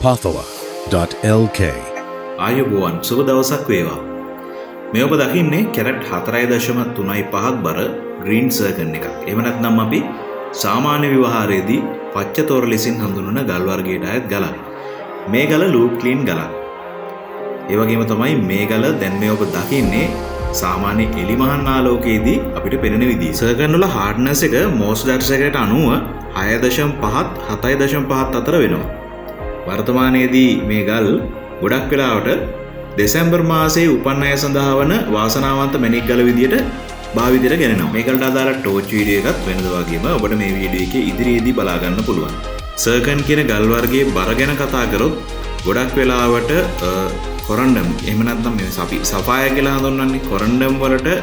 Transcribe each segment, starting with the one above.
pathwa.lk. ආයුබෝවන් සුබ දවසක් වේවා. මේ ඔබ දකින්නේ කැරට් 4.35ක් බර ග්‍රීන් සර්කන් එකක්. එහෙම නැත්නම් අපි සාමාන්‍ය ව්‍යවහාරයේදී පච්චතෝර ලෙසින් හඳුන්වන ගල් වර්ගයට අයත් ගලක්. මේ ගල ලූප් ක්ලීන් ගලක්. ඒ වගේම තමයි මේ ගල දැන් මේ ඔබ දකින්නේ සාමාන්‍ය එලිමහන් ආලෝකයේදී අපිට පෙනෙන විදිහ. සර්කන් වල හાર્ඩ්නස් එක මෝස් දර්ශකයට අනුව 6.5ත් 7.5ත් අතර වෙනවා. වර්තමානයේදී මේ ගල් ගොඩක් වෙලාවට දෙසැම්බර් මාසයේ උපන් අය සඳහා වන වාසනාවන්ත මැණික් ගල විදියට භාවිතයට ගෙනෙනවා. මේකට අදාළ ටෝච් වීඩියෝ එකත් වෙනද වගේම ඔබට මේ වීඩියෝ එකේ ඉදිරියේදී බලා ගන්න පුළුවන්. සර්කන් කියන ගල් වර්ගයේ බර ගැන කතා කරොත් ගොඩක් වෙලාවට කොරන්ඩම් එහෙම නැත්නම් මේ අපි සෆාය කියලා හඳුන්වන්නේ කොරන්ඩම් වලට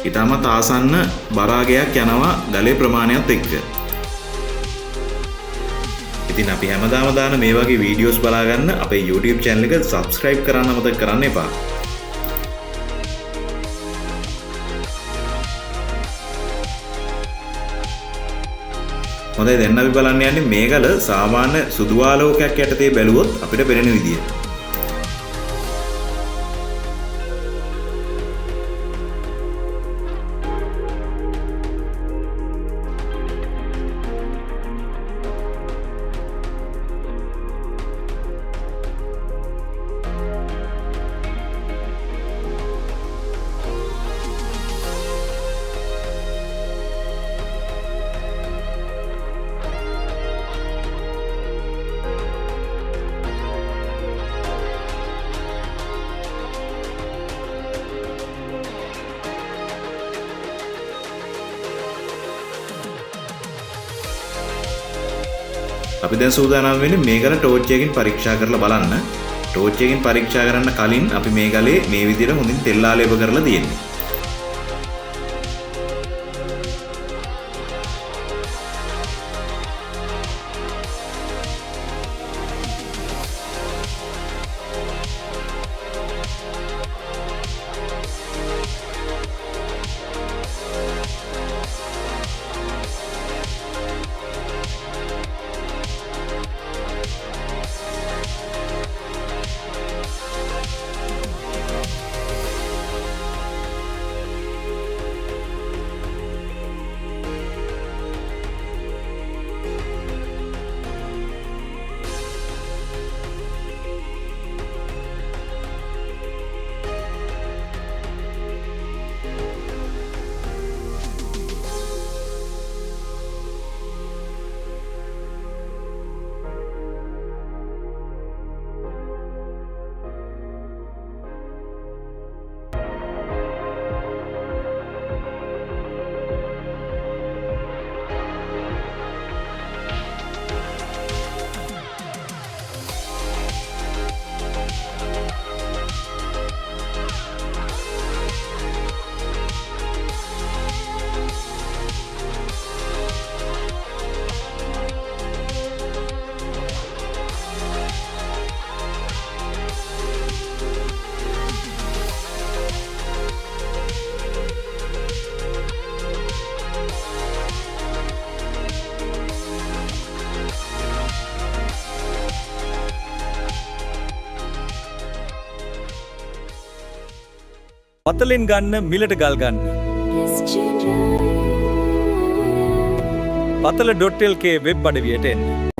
ඊටමත් ආසන්න බරාගයක් යනවා ගලේ ප්‍රමාණයත් එක්ක. ඉතින් අපි හැමදාම දාන මේ වගේ වීඩියෝස් බලා ගන්න අපේ YouTube channel එක subscribe කරන්න අමතක කරන්න එපා. හොඳයි දැන් අපි බලන්න යන්නේ මේ ගල සාමාන්‍ය සුදු ආලෝකයක් යටතේ බැලුවොත් අපිට පෙනෙන විදිය. අපි දැන් සූදානම් වෙන්නේ මේ ගල ටෝච් එකකින් පරීක්ෂා කරලා බලන්න. ටෝච් එකකින් පරීක්ෂා කරන්න කලින් අපි මේ ගලේ මේ විදිහට හොඳින් තෙල් ආලේප කරලා තියෙන්නේ. පතලෙන් ගන්න මිලට ගල් ගන්න. pathala.lk වෙබ් අඩවියට එන්න.